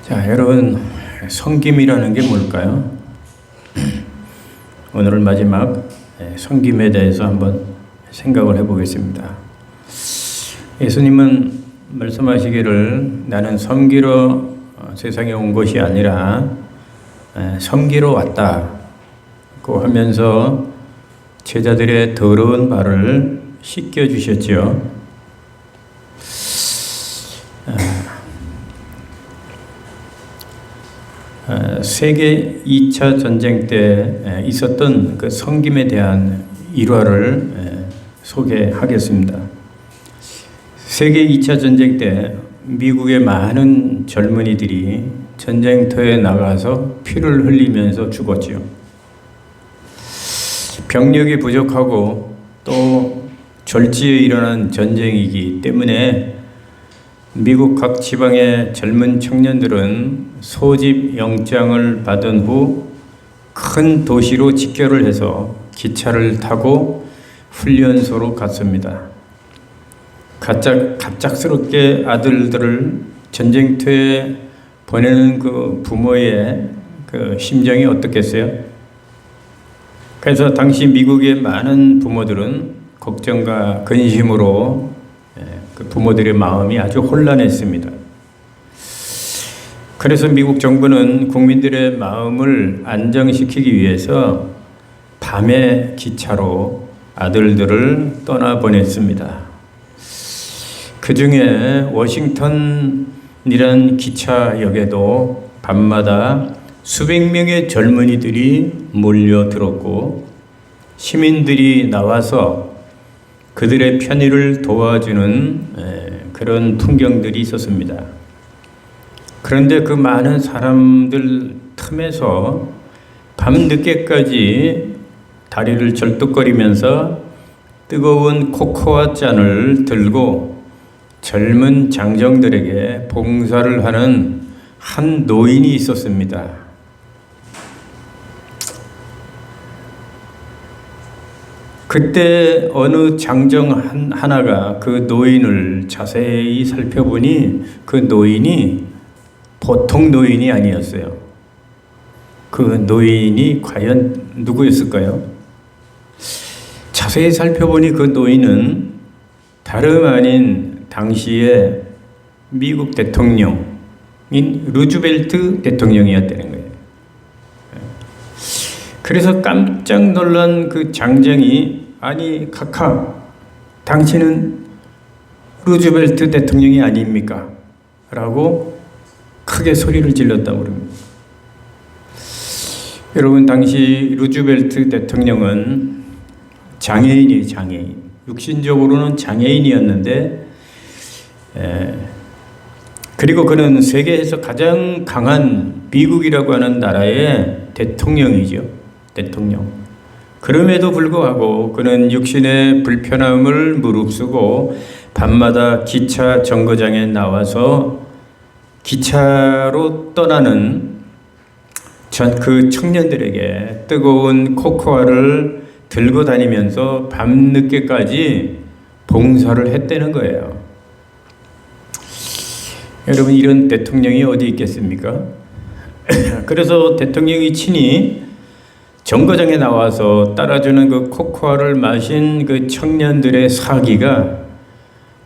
자, 여러분, 섬김이라는 게 뭘까요? 오늘 마지막 섬김에 대해서 한번 생각을 해보겠습니다. 예수님은 말씀하시기를 나는 섬기러 세상에 온 것이 아니라 섬기러 왔다고 하면서 제자들의 더러운 발을 씻겨주셨죠. 세계 2차 전쟁 때 있었던 그 섬김에 대한 일화를 소개하겠습니다. 세계 2차 전쟁 때 미국의 많은 젊은이들이 전쟁터에 나가서 피를 흘리면서 죽었지요. 병력이 부족하고 또 졸지에 일어난 전쟁이기 때문에 미국 각 지방의 젊은 청년들은 소집 영장을 받은 후 큰 도시로 직결을 해서 기차를 타고 훈련소로 갔습니다. 갑작스럽게 아들들을 전쟁터에 보내는 그 부모의 그 심정이 어떻겠어요? 그래서 당시 미국의 많은 부모들은 걱정과 근심으로 그 부모들의 마음이 아주 혼란했습니다. 그래서 미국 정부는 국민들의 마음을 안정시키기 위해서 밤에 기차로 아들들을 떠나보냈습니다. 그 중에 워싱턴이란 기차역에도 밤마다 수백 명의 젊은이들이 몰려들었고 시민들이 나와서 그들의 편의를 도와주는 그런 풍경들이 있었습니다. 그런데 그 많은 사람들 틈에서 밤늦게까지 다리를 절뚝거리면서 뜨거운 코코아 잔을 들고 젊은 장정들에게 봉사를 하는 한 노인이 있었습니다. 그때 어느 장정 하나가 그 노인을 자세히 살펴보니 그 노인이 보통 노인이 아니었어요. 그 노인이 과연 누구였을까요? 자세히 살펴보니 그 노인은 다름 아닌 당시의 미국 대통령인 루즈벨트 대통령이었다는 거예요. 그래서 깜짝 놀란 그 장정이 아니 카카 당신은 루즈벨트 대통령이 아닙니까? 라고 크게 소리를 질렀다고 그럽니다. 여러분 당시 루즈벨트 대통령은 장애인이에요. 장애인. 육신적으로는 장애인이었는데 그리고 그는 세계에서 가장 강한 미국이라고 하는 나라의 대통령이죠. 대통령. 그럼에도 불구하고 그는 육신의 불편함을 무릅쓰고 밤마다 기차 정거장에 나와서 기차로 떠나는 그 청년들에게 뜨거운 코코아를 들고 다니면서 밤늦게까지 봉사를 했다는 거예요. 여러분 이런 대통령이 어디 있겠습니까? 그래서 대통령이 친히 정거장에 나와서 따라주는 그 코코아를 마신 그 청년들의 사기가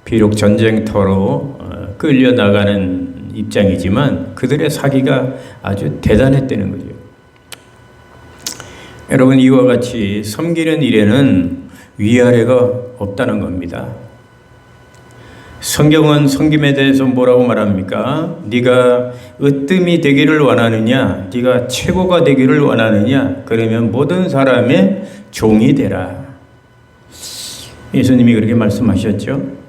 비록 전쟁터로 끌려나가는 입장이지만 그들의 사기가 아주 대단했다는 거죠. 여러분 이와 같이 섬기는 일에는 위아래가 없다는 겁니다. 성경은 섬김에 대해서 뭐라고 말합니까? 네가 으뜸이 되기를 원하느냐? 네가 최고가 되기를 원하느냐? 그러면 모든 사람의 종이 되라. 예수님이 그렇게 말씀하셨죠.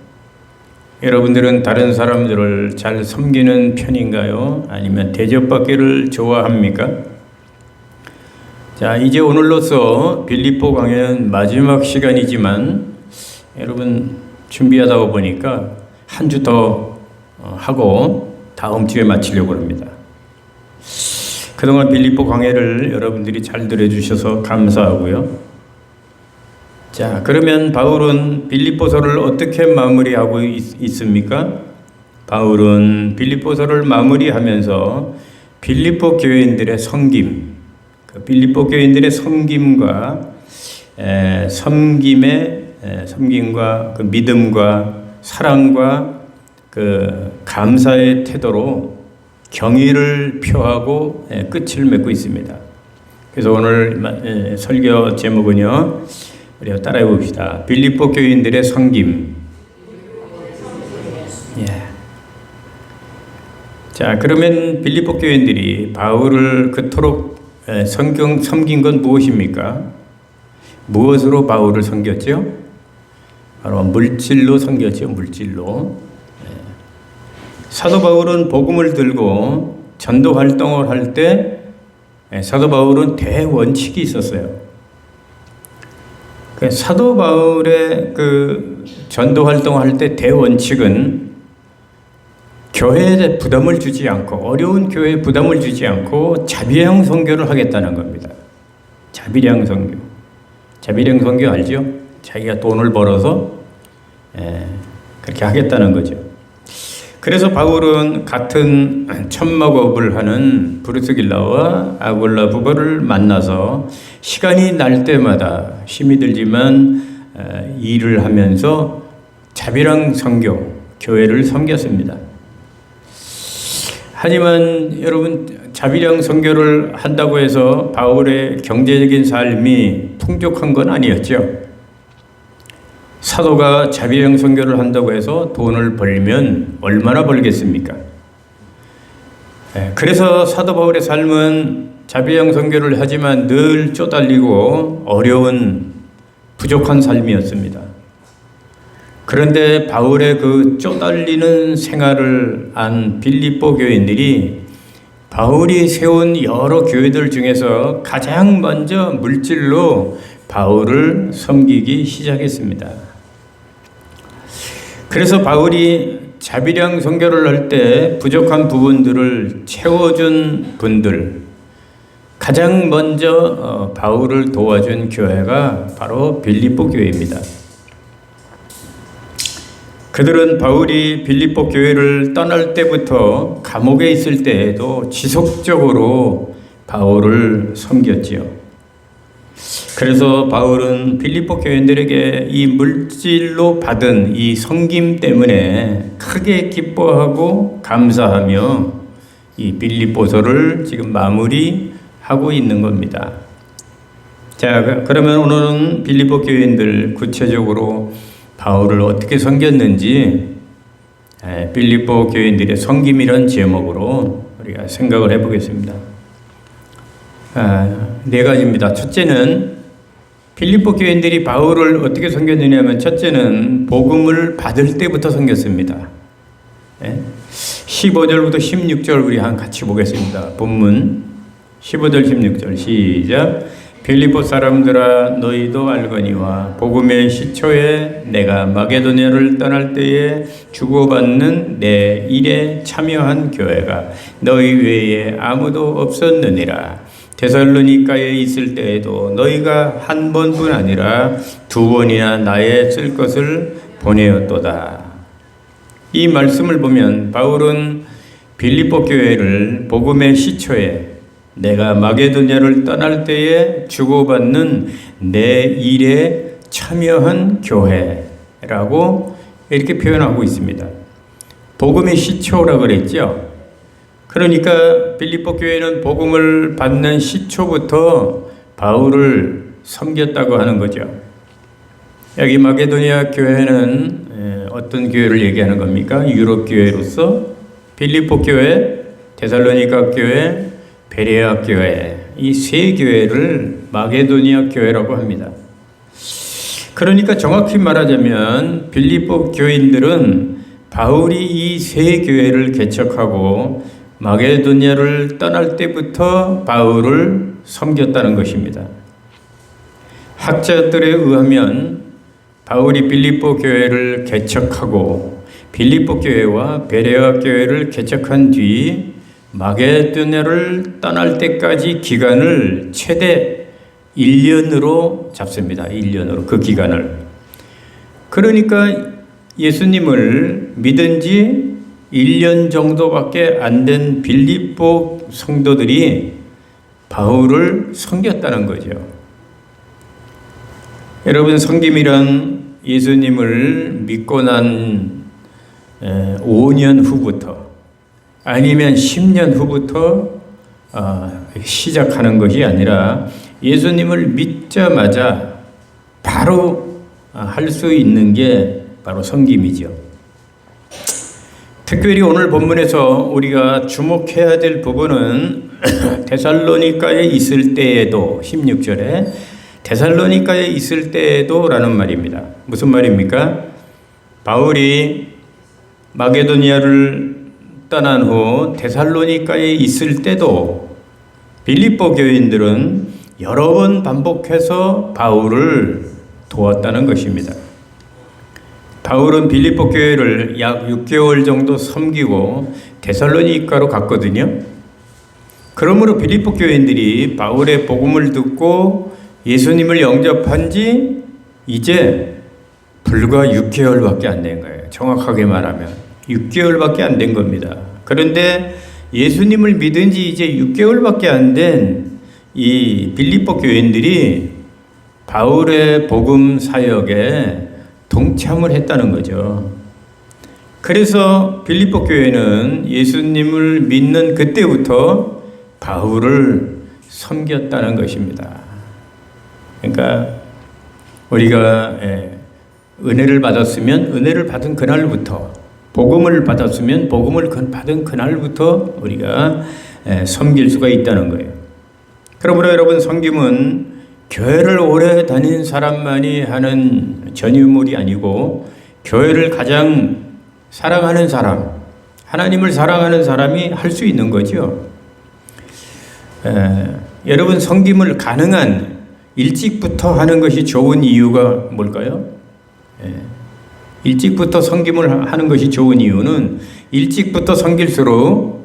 여러분들은 다른 사람들을 잘 섬기는 편인가요? 아니면 대접받기를 좋아합니까? 자, 이제 오늘로써 빌립보 강연 마지막 시간이지만 여러분 준비하다 보니까 한 주 더 하고 다음 주에 마치려고 합니다. 그동안 빌립보 강해를 여러분들이 잘 들어주셔서 감사하고요. 자, 그러면 바울은 빌립보서를 어떻게 마무리하고 있습니까? 바울은 빌립보서를 마무리하면서 빌립보 교인들의 섬김, 그 빌립보 교인들의 섬김과 섬김과 그 믿음과 사랑과 그 감사의 태도로 경의를 표하고 끝을 맺고 있습니다. 그래서 오늘 설교 제목은요, 우리가 따라해 봅시다. 빌립보 교인들의 섬김. 자, 그러면 빌립보 교인들이 바울을 그토록 섬긴 건 무엇입니까? 무엇으로 바울을 섬겼죠? 바로 물질로 섬겼죠. 물질로. 사도 바울은 복음을 들고 전도 활동을 할 때 사도 바울은 대원칙이 있었어요. 사도 바울의 그 전도 활동을 할 때 대원칙은 교회에 부담을 주지 않고, 어려운 교회에 부담을 주지 않고 자비형 선교를 하겠다는 겁니다. 자비형 선교. 자비형 선교 알죠? 자기가 돈을 벌어서 그렇게 하겠다는 거죠. 그래서 바울은 같은 천막업을 하는 브루스길라와 아굴라 부부를 만나서 시간이 날 때마다 힘이 들지만 일을 하면서 자비랑 선교, 교회를 섬겼습니다. 하지만 여러분, 자비랑 선교를 한다고 해서 바울의 경제적인 삶이 풍족한 건 아니었죠. 사도가 자비형 선교를 한다고 해서 돈을 벌면 얼마나 벌겠습니까? 그래서 사도 바울의 삶은 자비형 선교를 하지만 늘 쪼달리고 어려운 부족한 삶이었습니다. 그런데 바울의 그 쪼달리는 생활을 안 빌립보 교인들이 바울이 세운 여러 교회들 중에서 가장 먼저 물질로 바울을 섬기기 시작했습니다. 그래서 바울이 자비량 선교를 할 때 부족한 부분들을 채워준 분들, 가장 먼저 바울을 도와준 교회가 바로 빌립보 교회입니다. 그들은 바울이 빌립보 교회를 떠날 때부터 감옥에 있을 때에도 지속적으로 바울을 섬겼지요. 그래서 바울은 빌립보 교인들에게 이 물질로 받은 이 섬김 때문에 크게 기뻐하고 감사하며 이 빌립보서를 지금 마무리하고 있는 겁니다. 자, 그러면 오늘은 빌립보 교인들 구체적으로 바울을 어떻게 섬겼는지 빌립보 교인들의 섬김이라는 제목으로 우리가 생각을 해보겠습니다. 네 가지입니다. 첫째는 빌립보 교인들이 바울을 어떻게 섬겼느냐면, 첫째는 복음을 받을 때부터 섬겼습니다. 15절부터 16절 우리 같이 보겠습니다. 본문 15절 16절 시작. 빌립보 사람들아, 너희도 알거니와 복음의 시초에 내가 마게도냐를 떠날 때에 주고받는 내 일에 참여한 교회가 너희 외에 아무도 없었느니라. 데살로니가에 있을 때에도 너희가 한 번뿐 아니라 두 번이나 나의 쓸 것을 보내었도다. 이 말씀을 보면 바울은 빌립보 교회를 복음의 시초에 내가 마게도냐를 떠날 때에 주고받는 내 일에 참여한 교회라고 이렇게 표현하고 있습니다. 복음의 시초라고 그랬죠. 그러니까 빌립보 교회는 복음을 받는 시초부터 바울을 섬겼다고 하는 거죠. 여기 마게도니아 교회는 어떤 교회를 얘기하는 겁니까? 유럽 교회로서 빌립보 교회, 데살로니가 교회, 베레아 교회, 이 세 교회를 마게도니아 교회라고 합니다. 그러니까 정확히 말하자면 빌립보 교인들은 바울이 이 세 교회를 개척하고 마게도니아를 떠날 때부터 바울을 섬겼다는 것입니다. 학자들에 의하면 바울이 빌립보 교회를 개척하고 빌립보 교회와 베레아 교회를 개척한 뒤 마게도냐를 떠날 때까지 기간을 최대 1년으로 잡습니다. 1년으로 그 기간을. 그러니까 예수님을 믿은 지 1년 정도밖에 안 된 빌립보 성도들이 바울을 섬겼다는 거죠. 여러분, 섬김이란 예수님을 믿고 난 5년 후부터 아니면 10년 후부터 시작하는 것이 아니라 예수님을 믿자마자 바로 할 수 있는 게 바로 섬김이죠. 특별히 오늘 본문에서 우리가 주목해야 될 부분은 데살로니가에 있을 때에도 16절에 데살로니가에 있을 때에도 라는 말입니다. 무슨 말입니까? 바울이 마게도니아를 떠난 후 데살로니가에 있을 때도 빌립보 교인들은 여러 번 반복해서 바울을 도왔다는 것입니다. 바울은 빌립보 교회를 약 6개월 정도 섬기고 데살로니가로 갔거든요. 그러므로 빌립보 교인들이 바울의 복음을 듣고 예수님을 영접한 지 이제 불과 6개월밖에 안 된 거예요. 정확하게 말하면 6개월밖에 안 된 겁니다. 그런데 예수님을 믿은 지 이제 6개월밖에 안 된 이 빌립보 교인들이 바울의 복음 사역에 동참을 했다는 거죠. 그래서 빌립보 교회는 예수님을 믿는 그때부터 바울을 섬겼다는 것입니다. 그러니까 우리가 은혜를 받았으면 은혜를 받은 그날부터, 복음을 받았으면 복음을 받은 그날부터 우리가 섬길 수가 있다는 거예요. 그러므로 여러분, 섬김은 교회를 오래 다닌 사람만이 하는 전유물이 아니고 교회를 가장 사랑하는 사람, 하나님을 사랑하는 사람이 할 수 있는 거죠. 여러분, 섬김을 가능한 일찍부터 하는 것이 좋은 이유가 뭘까요? 일찍부터 섬김을 하는 것이 좋은 이유는 일찍부터 섬길수록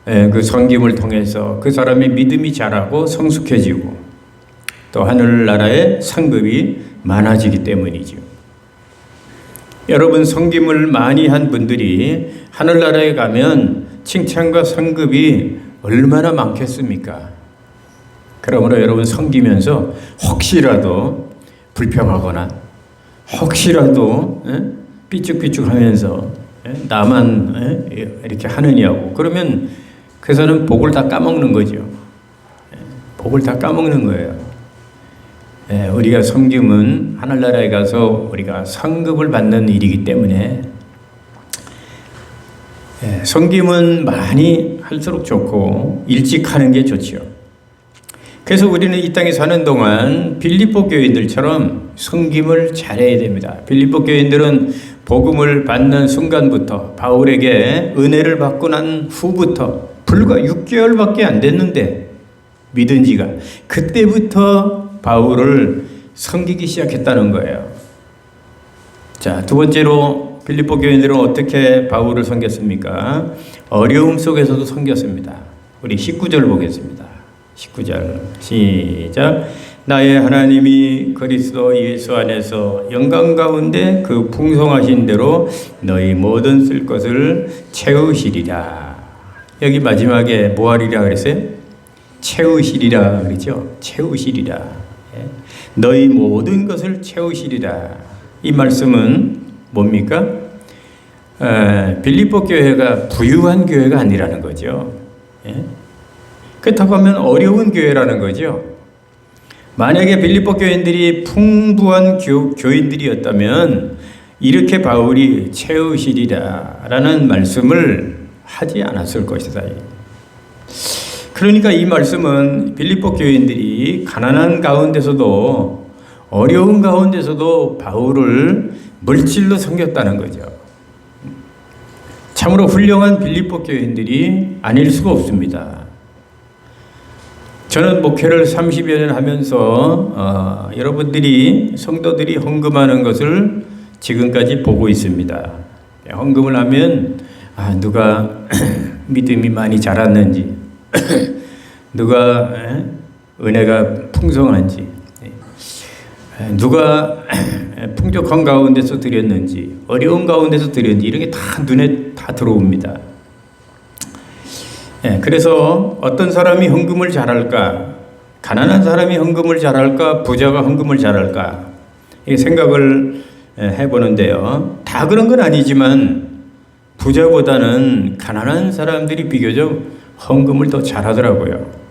그 섬김을 통해서 그 사람의 믿음이 자라고 성숙해지고 또 하늘나라의 상급이 많아지기 때문이죠. 여러분, 섬김을 많이 한 분들이 하늘나라에 가면 칭찬과 상급이 얼마나 많겠습니까? 그러므로 여러분, 섬기면서 혹시라도 불평하거나 혹시라도 삐죽삐죽하면서 나만 이렇게 하느냐고 그러면 그 사람은 복을 다 까먹는 거죠. 복을 다 까먹는 거예요. 우리가 섬김은 하늘나라에 가서 우리가 상급을 받는 일이기 때문에 섬김은 많이 할수록 좋고 일찍 하는 게 좋죠. 그래서 우리는 이 땅에 사는 동안 빌립보 교인들처럼 섬김을 잘해야 됩니다. 빌립보 교인들은 복음을 받는 순간부터 바울에게 은혜를 받고 난 후부터 불과 6개월밖에 안 됐는데 믿은 지가 그때부터 바울을 섬기기 시작했다는 거예요. 자, 두 번째로 빌립보 교인들은 어떻게 바울을 섬겼습니까? 어려움 속에서도 섬겼습니다. 우리 19절 보겠습니다. 19절 시작. 나의 하나님이 그리스도 예수 안에서 영광 가운데 그 풍성하신 대로 너희 모든 쓸 것을 채우시리라. 여기 마지막에 뭐하리라 그랬어요? 채우시리라 그러죠. 채우시리라. 너희 모든 것을 채우시리라. 이 말씀은 뭡니까? 빌립보 교회가 부유한 교회가 아니라는 거죠. 그렇다고 하면 어려운 교회라는 거죠. 만약에 빌립보 교인들이 풍부한 교인들이었다면 이렇게 바울이 채우시리라 라는 말씀을 하지 않았을 것이다. 그러니까 이 말씀은 빌립보 교인들이 가난한 가운데서도 어려운 가운데서도 바울을 물질로 섬겼다는 거죠. 참으로 훌륭한 빌립보 교인들이 아닐 수가 없습니다. 저는 목회를 30여 년 하면서 여러분들이 성도들이 헌금하는 것을 지금까지 보고 있습니다. 헌금을 하면 누가 믿음이 많이 자랐는지 누가 은혜가 풍성한지 누가 풍족한 가운데서 드렸는지 어려운 가운데서 드렸는지 이런 게 다 눈에 다 들어옵니다. 그래서 어떤 사람이 헌금을 잘할까, 가난한 사람이 헌금을 잘할까, 부자가 헌금을 잘할까, 이 생각을 해보는데요. 다 그런 건 아니지만 부자보다는 가난한 사람들이 비교적 헌금을 더 잘하더라고요.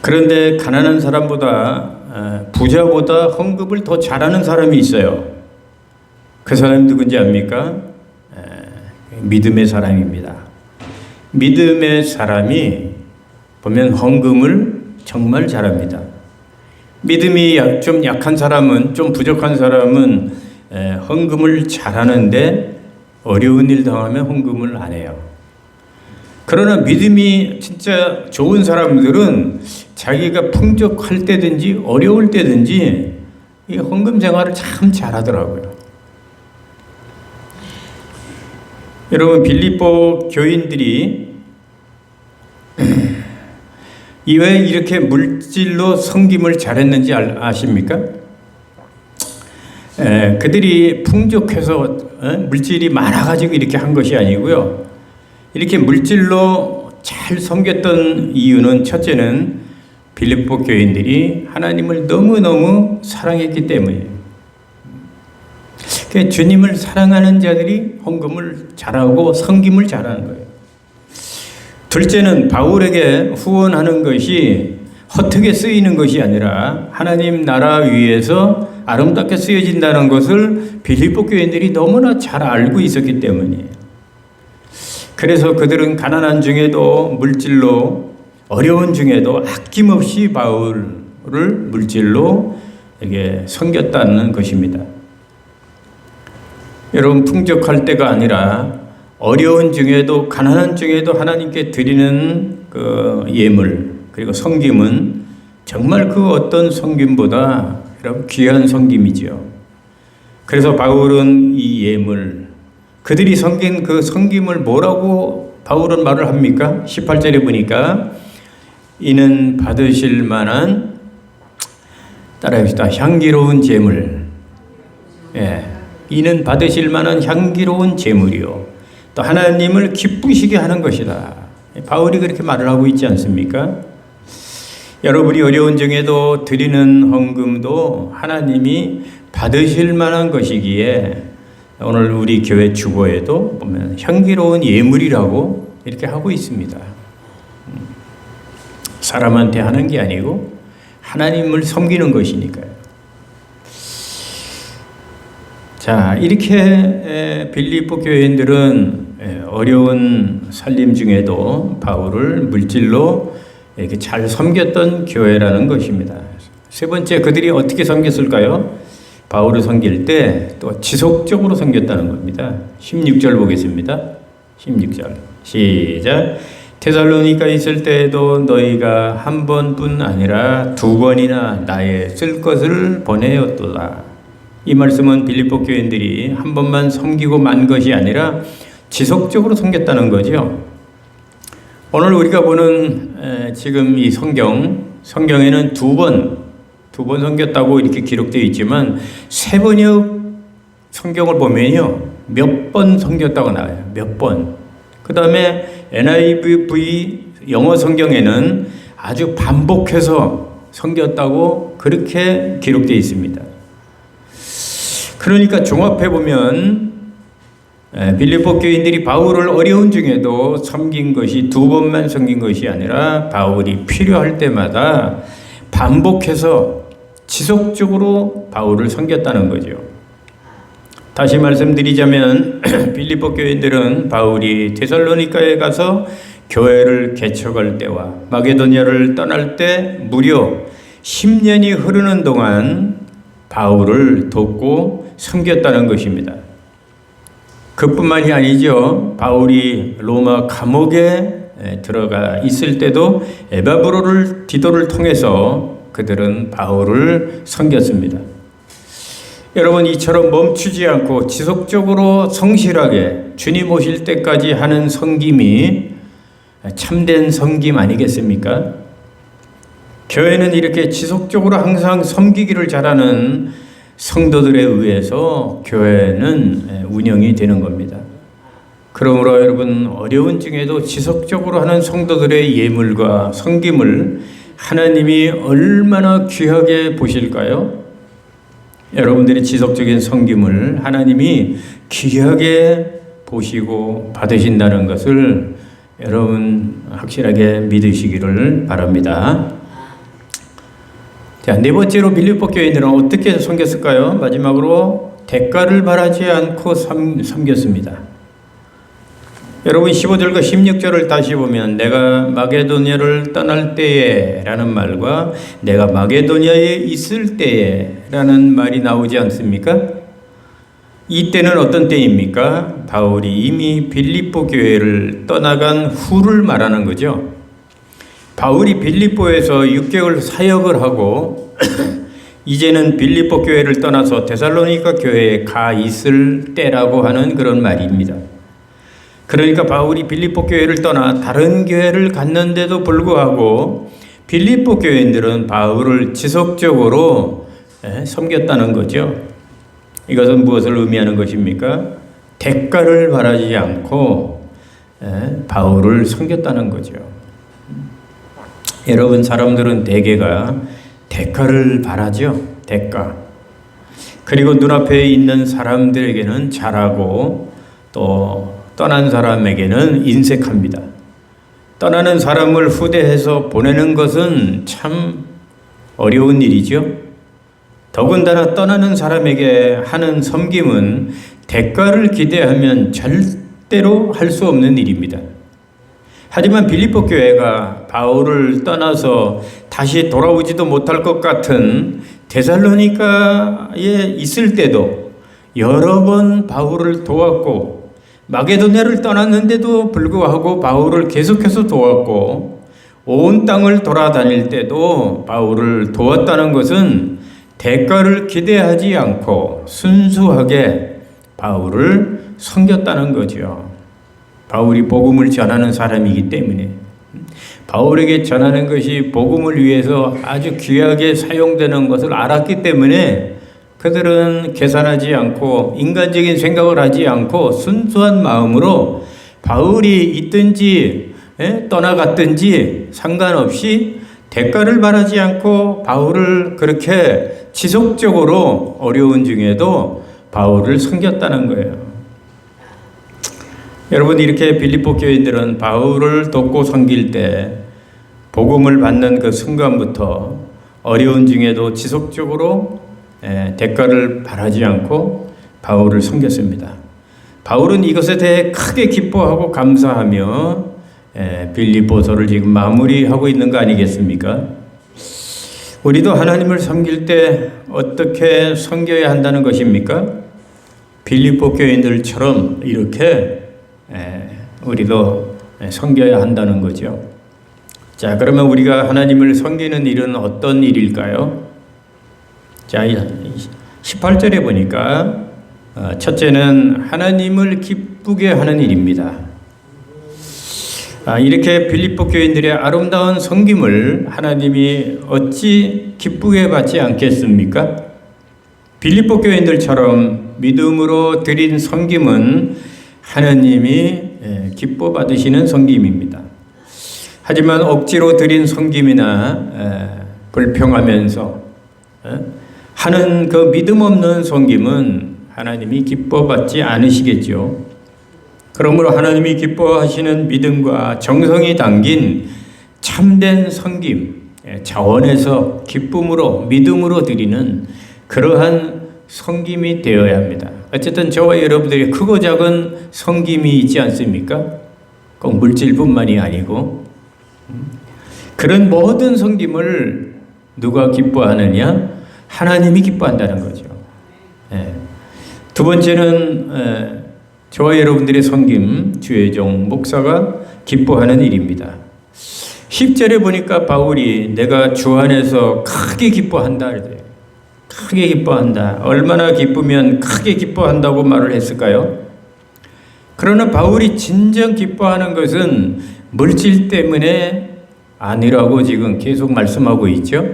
그런데 가난한 사람보다 부자보다 헌금을 더 잘하는 사람이 있어요. 그 사람이 누군지 압니까? 믿음의 사람입니다. 믿음의 사람이 보면 헌금을 정말 잘합니다. 믿음이 좀 약한 사람은, 좀 부족한 사람은 헌금을 잘하는데 어려운 일 당하면 헌금을 안 해요. 그러나 믿음이 진짜 좋은 사람들은 자기가 풍족할 때든지 어려울 때든지 이 헌금 생활을 참 잘하더라고요. 여러분, 빌립보 교인들이 왜 이렇게 물질로 섬김을 잘했는지 아십니까? 그들이 풍족해서 물질이 많아가지고 이렇게 한 것이 아니고요. 이렇게 물질로 잘 섬겼던 이유는 첫째는 빌립보 교인들이 하나님을 너무너무 사랑했기 때문이에요. 주님을 사랑하는 자들이 헌금을 잘하고 섬김을 잘하는 거예요. 둘째는 바울에게 후원하는 것이 허투게 쓰이는 것이 아니라 하나님 나라 위에서 아름답게 쓰여진다는 것을 빌립보 교인들이 너무나 잘 알고 있었기 때문이에요. 그래서 그들은 가난한 중에도 물질로, 어려운 중에도 아낌없이 바울을 물질로 이게 섬겼다는 것입니다. 여러분, 풍족할 때가 아니라 어려운 중에도, 가난한 중에도 하나님께 드리는 그 예물, 그리고 섬김은 정말 그 어떤 섬김보다 여러분 귀한 섬김이죠. 그래서 바울은 이 예물, 그들이 섬긴 그 섬김을 뭐라고 바울은 말을 합니까? 18절에 보니까 이는 받으실 만한, 따라합시다, 향기로운 제물. 이는 받으실 만한 향기로운 제물이요, 또 하나님을 기쁘시게 하는 것이다. 바울이 그렇게 말을 하고 있지 않습니까? 여러분이 어려운 중에도 드리는 헌금도 하나님이 받으실 만한 것이기에 오늘 우리 교회 주보에도 보면 향기로운 예물이라고 이렇게 하고 있습니다. 사람한테 하는 게 아니고 하나님을 섬기는 것이니까요. 자, 이렇게 빌립보 교인들은 어려운 살림 중에도 바울을 물질로 이렇게 잘 섬겼던 교회라는 것입니다. 세 번째, 그들이 어떻게 섬겼을까요? 바울을 섬길 때 또 지속적으로 섬겼다는 겁니다. 16절 보겠습니다. 16절 시작. 데살로니가에 있을 때에도 너희가 한 번뿐 아니라 두 번이나 나의 쓸 것을 보내었도다. 이 말씀은 빌립보 교인들이 한 번만 섬기고 만 것이 아니라 지속적으로 섬겼다는 거죠. 오늘 우리가 보는 지금 이 성경에는 두 번 섬겼다고 이렇게 기록되어 있지만 세 번의 성경을 보면요, 몇 번 섬겼다고 나와요. 몇 번. 그 다음에 NIV 영어 성경에는 아주 반복해서 섬겼다고 그렇게 기록되어 있습니다. 그러니까 종합해 보면 빌립보 교인들이 바울을 어려운 중에도 섬긴 것이 두 번만 섬긴 것이 아니라 바울이 필요할 때마다 반복해서 지속적으로 바울을 섬겼다는 거죠. 다시 말씀드리자면 빌립보 교인들은 바울이 데살로니가에 가서 교회를 개척할 때와 마게도냐를 떠날 때 무려 10년이 흐르는 동안 바울을 돕고 섬겼다는 것입니다. 그뿐만이 아니죠. 바울이 로마 감옥에 들어가 있을 때도 에바브로를 디도를 통해서 그들은 바울을 섬겼습니다. 여러분, 이처럼 멈추지 않고 지속적으로 성실하게 주님 오실 때까지 하는 섬김이 참된 섬김 아니겠습니까? 교회는 이렇게 지속적으로 항상 섬기기를 잘하는 성도들에 의해서 교회는 운영이 되는 겁니다. 그러므로 여러분, 어려운 중에도 지속적으로 하는 성도들의 예물과 섬김을 하나님이 얼마나 귀하게 보실까요? 여러분들의 지속적인 섬김을 하나님이 귀하게 보시고 받으신다는 것을 여러분 확실하게 믿으시기를 바랍니다. 자, 네 번째로 빌립보 교인들은 어떻게 섬겼을까요? 마지막으로 대가를 바라지 않고 섬겼습니다. 여러분 15절과 16절을 다시 보면 내가 마게도냐를 떠날 때에 라는 말과 내가 마게도냐에 있을 때에 라는 말이 나오지 않습니까? 이때는 어떤 때입니까? 바울이 이미 빌립보 교회를 떠나간 후를 말하는 거죠. 바울이 빌립보에서 6개월 사역을 하고 이제는 빌립보 교회를 떠나서 데살로니가 교회에 가 있을 때라고 하는 그런 말입니다. 그러니까 바울이 빌립보 교회를 떠나 다른 교회를 갔는데도 불구하고 빌립보 교인들은 바울을 지속적으로 섬겼다는 거죠. 이것은 무엇을 의미하는 것입니까? 대가를 바라지 않고 바울을 섬겼다는 거죠. 여러분, 사람들은 대개가 대가를 바라죠. 대가. 그리고 눈앞에 있는 사람들에게는 잘하고 또 떠난 사람에게는 인색합니다. 떠나는 사람을 후대해서 보내는 것은 참 어려운 일이죠. 더군다나 떠나는 사람에게 하는 섬김은 대가를 기대하면 절대로 할 수 없는 일입니다. 하지만 빌립보 교회가 바울을 떠나서 다시 돌아오지도 못할 것 같은 데살로니가에 있을 때도 여러 번 바울을 도왔고 마게도냐를 떠났는데도 불구하고 바울을 계속해서 도왔고 온 땅을 돌아다닐 때도 바울을 도왔다는 것은 대가를 기대하지 않고 순수하게 바울을 섬겼다는 거죠. 바울이 복음을 전하는 사람이기 때문에 바울에게 전하는 것이 복음을 위해서 아주 귀하게 사용되는 것을 알았기 때문에 그들은 계산하지 않고 인간적인 생각을 하지 않고 순수한 마음으로 바울이 있든지 떠나갔든지 상관없이 대가를 바라지 않고 바울을 그렇게 지속적으로 어려운 중에도 바울을 섬겼다는 거예요. 여러분, 이렇게 빌립보 교인들은 바울을 돕고 섬길 때 복음을 받는 그 순간부터 어려운 중에도 지속적으로 대가를 바라지 않고 바울을 섬겼습니다. 바울은 이것에 대해 크게 기뻐하고 감사하며 빌립보서를 지금 마무리하고 있는 거 아니겠습니까? 우리도 하나님을 섬길 때 어떻게 섬겨야 한다는 것입니까? 빌립보 교인들처럼 이렇게 우리도 섬겨야 한다는 거죠. 자, 그러면 우리가 하나님을 섬기는 일은 어떤 일일까요? 자, 18절에 보니까 첫째는 하나님을 기쁘게 하는 일입니다. 이렇게 빌립보 교인들의 아름다운 섬김을 하나님이 어찌 기쁘게 받지 않겠습니까? 빌립보 교인들처럼 믿음으로 드린 섬김은 하나님이 기뻐 받으시는 섬김입니다. 하지만 억지로 드린 섬김이나 불평하면서 하는 그 믿음 없는 섬김은 하나님이 기뻐 받지 않으시겠죠. 그러므로 하나님이 기뻐하시는 믿음과 정성이 담긴 참된 섬김, 자원에서 기쁨으로 믿음으로 드리는 그러한 섬김이 되어야 합니다. 어쨌든 저와 여러분들이 크고 작은 섬김이 있지 않습니까? 꼭 물질뿐만이 아니고 그런 모든 섬김을 누가 기뻐하느냐? 하나님이 기뻐한다는 거죠. 두 번째는 저와 여러분들의 섬김, 주의 종 목사가 기뻐하는 일입니다. 10절에 보니까 바울이 내가 주 안에서 크게 기뻐한다. 크게 기뻐한다. 얼마나 기쁘면 크게 기뻐한다고 말을 했을까요? 그러나 바울이 진정 기뻐하는 것은 물질 때문에 아니라고 지금 계속 말씀하고 있죠.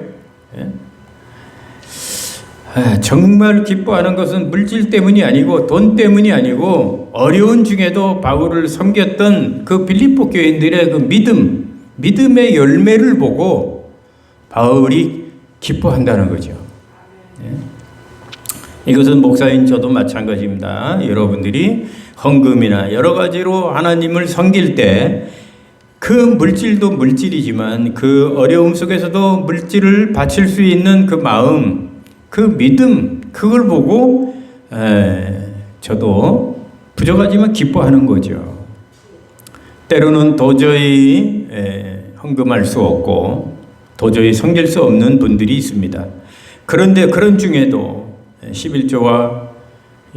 정말 기뻐하는 것은 물질 때문이 아니고 돈 때문이 아니고 어려운 중에도 바울을 섬겼던 그 빌립보 교인들의 그 믿음의 열매를 보고 바울이 기뻐한다는 거죠. 이것은 목사인 저도 마찬가지입니다. 여러분들이 헌금이나 여러 가지로 하나님을 섬길 때 그 물질도 물질이지만 그 어려움 속에서도 물질을 바칠 수 있는 그 마음, 그 믿음, 그걸 보고 저도 부족하지만 기뻐하는 거죠. 때로는 도저히 헌금할 수 없고 도저히 섬길 수 없는 분들이 있습니다. 그런데 그런 중에도 11조와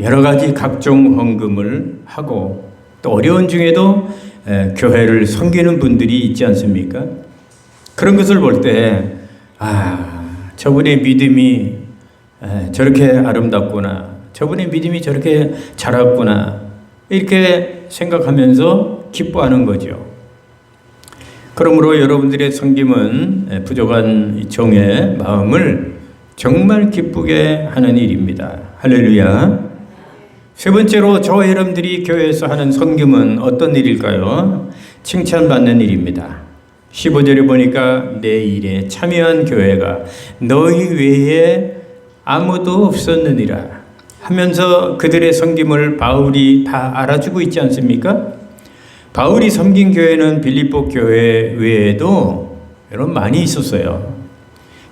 여러 가지 각종 헌금을 하고 또 어려운 중에도 교회를 섬기는 분들이 있지 않습니까? 그런 것을 볼 때 저분의 믿음이 저렇게 아름답구나, 저분의 믿음이 저렇게 자랐구나, 이렇게 생각하면서 기뻐하는 거죠. 그러므로 여러분들의 섬김은 부족한 종의 마음을 정말 기쁘게 하는 일입니다. 할렐루야. 세 번째로 저와 여러분들이 교회에서 하는 섬김은 어떤 일일까요? 칭찬받는 일입니다. 15절에 보니까 내 일에 참여한 교회가 너희 외에 아무도 없었느니라 하면서 그들의 섬김을 바울이 다 알아주고 있지 않습니까? 바울이 섬긴 교회는 빌립보 교회 외에도 여러분 많이 있었어요.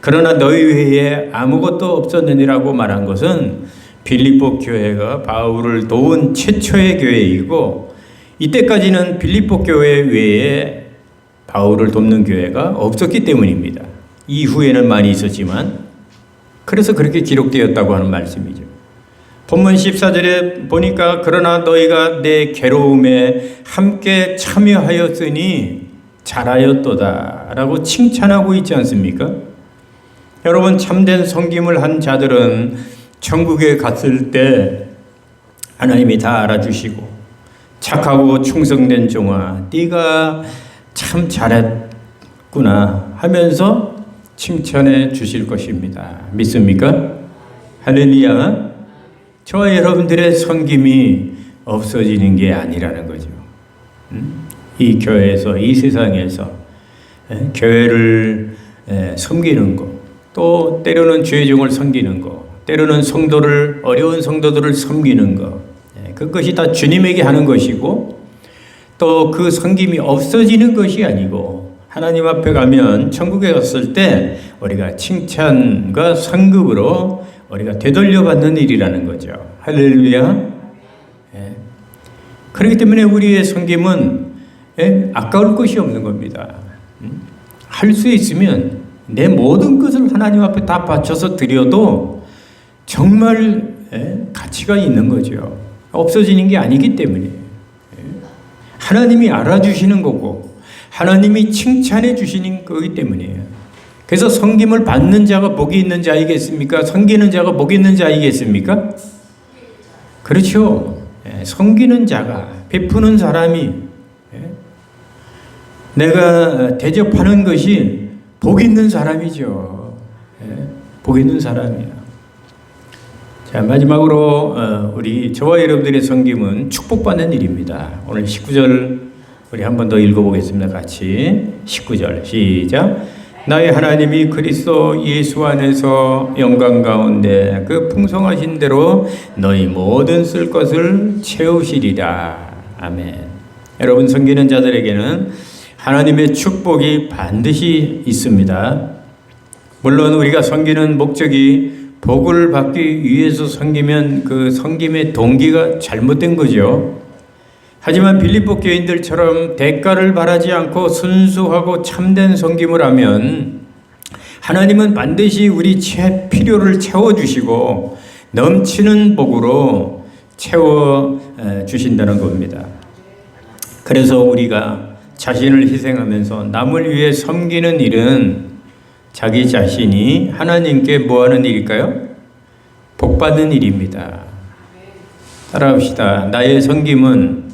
그러나 너희 외에 아무것도 없었느니라고 말한 것은 빌립보 교회가 바울을 도운 최초의 교회이고 이때까지는 빌립보 교회 외에 바울을 돕는 교회가 없었기 때문입니다. 이후에는 많이 있었지만 그래서 그렇게 기록되었다고 하는 말씀이죠. 본문 14절에 보니까 그러나 너희가 내 괴로움에 함께 참여하였으니 잘하였도다 라고 칭찬하고 있지 않습니까? 여러분, 참된 섬김을 한 자들은 천국에 갔을 때 하나님이 다 알아주시고 착하고 충성된 종아 네가 참 잘했구나 하면서 칭찬해 주실 것입니다. 믿습니까? 할렐루야. 저와 여러분들의 섬김이 없어지는 게 아니라는 거죠. 이 교회에서, 이 세상에서 교회를 섬기는 것, 또 때로는 주의 종을 섬기는 것, 때로는 성도를, 어려운 성도들을 섬기는 것, 그것이 다 주님에게 하는 것이고 또 그 섬김이 없어지는 것이 아니고 하나님 앞에 가면 천국에 갔을 때 우리가 칭찬과 상급으로 우리가 되돌려받는 일이라는 거죠. 할렐루야. 그렇기 때문에 우리의 섬김은 아까울 것이 없는 겁니다. 할 수 있으면 내 모든 것을 하나님 앞에 다 바쳐서 드려도 정말 가치가 있는 거죠. 없어지는 게 아니기 때문에 하나님이 알아주시는 거고 하나님이 칭찬해 주시는 거기 때문이에요. 그래서 섬김을 받는 자가 복이 있는 자이겠습니까? 섬기는 자가 복이 있는 자이겠습니까? 그렇죠. 섬기는 자가, 베푸는 사람이 내가 대접하는 것이 복 있는 사람이죠. 복 있는 사람이야. 자, 마지막으로 우리 저와 여러분들의 섬김은 축복받는 일입니다. 오늘 19절 우리 한 번 더 읽어보겠습니다. 같이 19절 시작. 나의 하나님이 그리스도 예수 안에서 영광 가운데 그 풍성하신 대로 너희 모든 쓸 것을 채우시리라. 아멘. 여러분, 섬기는 자들에게는 하나님의 축복이 반드시 있습니다. 물론 우리가 섬기는 목적이 복을 받기 위해서 섬기면 그 섬김의 동기가 잘못된 거죠. 하지만 빌립보 교인들처럼 대가를 바라지 않고 순수하고 참된 섬김을 하면 하나님은 반드시 우리 필요를 채워주시고 넘치는 복으로 채워주신다는 겁니다. 그래서 우리가 자신을 희생하면서 남을 위해 섬기는 일은 자기 자신이 하나님께 뭐하는 일일까요? 복받는 일입니다. 따라합시다. 나의 섬김은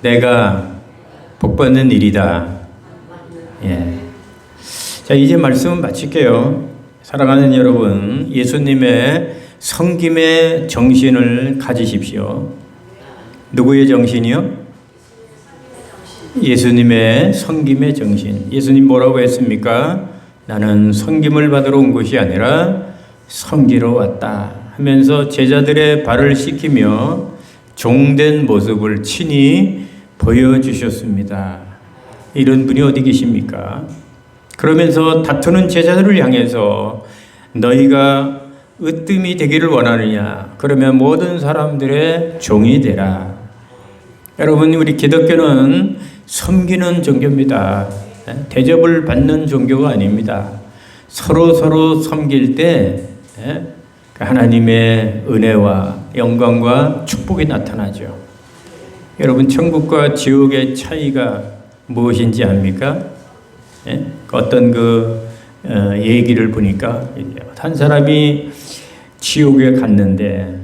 내가 복받는 일이다. 자, 이제 말씀은 마칠게요. 사랑하는 여러분, 예수님의 섬김의 정신을 가지십시오. 누구의 정신이요? 예수님의 섬김의 정신. 예수님 뭐라고 했습니까? 나는 섬김을 받으러 온 것이 아니라 섬기러 왔다 하면서 제자들의 발을 씻기며 종된 모습을 친히 보여주셨습니다. 이런 분이 어디 계십니까? 그러면서 다투는 제자들을 향해서 너희가 으뜸이 되기를 원하느냐? 그러면 모든 사람들의 종이 되라. 여러분, 우리 기독교는 섬기는 종교입니다. 대접을 받는 종교가 아닙니다. 서로 섬길 때 하나님의 은혜와 영광과 축복이 나타나죠. 여러분, 천국과 지옥의 차이가 무엇인지 압니까? 어떤 얘기를 보니까 한 사람이 지옥에 갔는데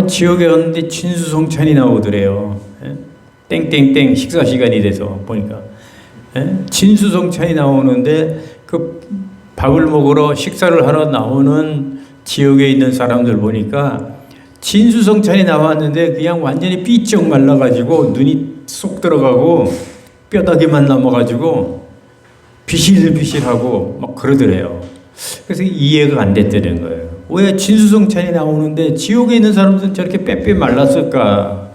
지옥에 갔는데 진수성찬이 나오더래요. 땡땡땡 식사 시간이 돼서 보니까 진수성찬이 나오는데 그 밥을 먹으러 식사를 하러 나오는 지옥에 있는 사람들 보니까 진수성찬이 나왔는데 그냥 완전히 삐쩍 말라가지고 눈이 쏙 들어가고 뼈다귀만 남아가지고 비실비실하고 막 그러더래요. 그래서 이해가 안 됐다는 거예요. 왜 진수성찬이 나오는데 지옥에 있는 사람들은 저렇게 빼빼 말랐을까?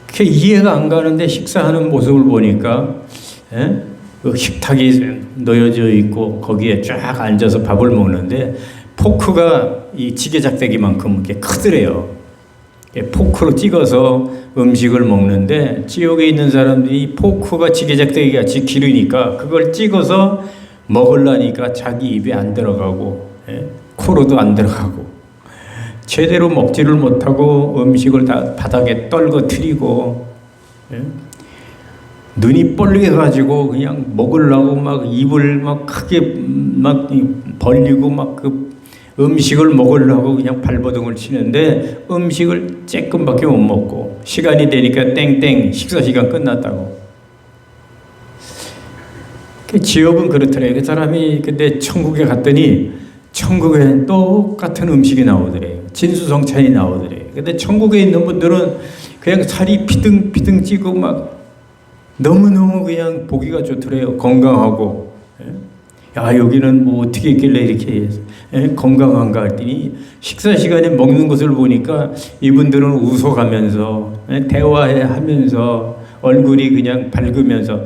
그게 이해가 안 가는데 식사하는 모습을 보니까 그 식탁이 놓여져 있고 거기에 쫙 앉아서 밥을 먹는데 포크가 이 지게작대기만큼 이렇게 크더래요. 포크로 찍어서 음식을 먹는데 지옥에 있는 사람들이 포크가 지게작대기 같이 기르니까 그걸 찍어서 먹으려니까 자기 입에 안 들어가고 코로도 안 들어가고 제대로 먹지를 못하고 음식을 다 바닥에 떨궈뜨리고 눈이 뻘개가지고 그냥 먹으려고 막 입을 막 크게 막 벌리고 막 그 음식을 먹으려고 그냥 발버둥을 치는데 음식을 쬐끔밖에 못 먹고 시간이 되니까 땡땡 식사 시간 끝났다고. 지옥은 그렇더래요. 그 사람이 근데 천국에 갔더니 천국에 똑같은 음식이 나오더래요. 진수성찬이 나오더래요. 근데 천국에 있는 분들은 그냥 살이 피등피등 찌고 막 너무너무 그냥 보기가 좋더래요. 건강하고. 야, 여기는 뭐 어떻게 있길래 이렇게 건강한가 했더니 식사 시간에 먹는 것을 보니까 이분들은 웃어가면서 대화하면서 얼굴이 그냥 밝으면서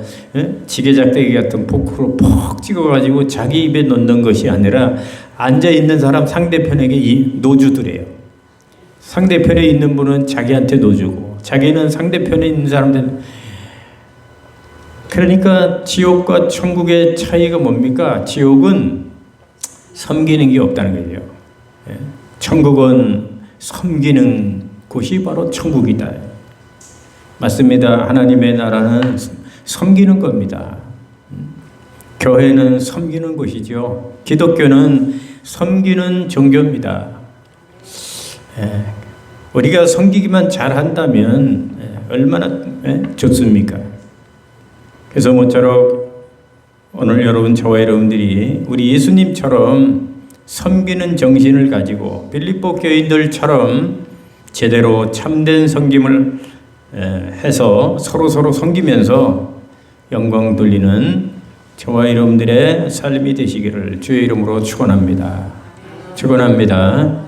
지게작대기 같은 포크로 퍽 찍어가지고 자기 입에 넣는 것이 아니라 앉아있는 사람 상대편에게 노주더래요. 상대편에 있는 분은 자기한테 노주고 자기는 상대편에 있는 사람들. 그러니까 지옥과 천국의 차이가 뭡니까? 지옥은 섬기는 게 없다는 거죠. 천국은 섬기는 곳이 바로 천국이다. 맞습니다. 하나님의 나라는 섬기는 겁니다. 교회는 섬기는 곳이죠. 기독교는 섬기는 종교입니다. 우리가 섬기기만 잘한다면 얼마나 좋습니까? 그래서 모쪼록 오늘 여러분, 저와 여러분들이 우리 예수님처럼 섬기는 정신을 가지고 빌립보 교인들처럼 제대로 참된 섬김을 해서 서로 섬기면서 영광 돌리는 저와 여러분들의 삶이 되시기를 주의 이름으로 축원합니다. 축원합니다.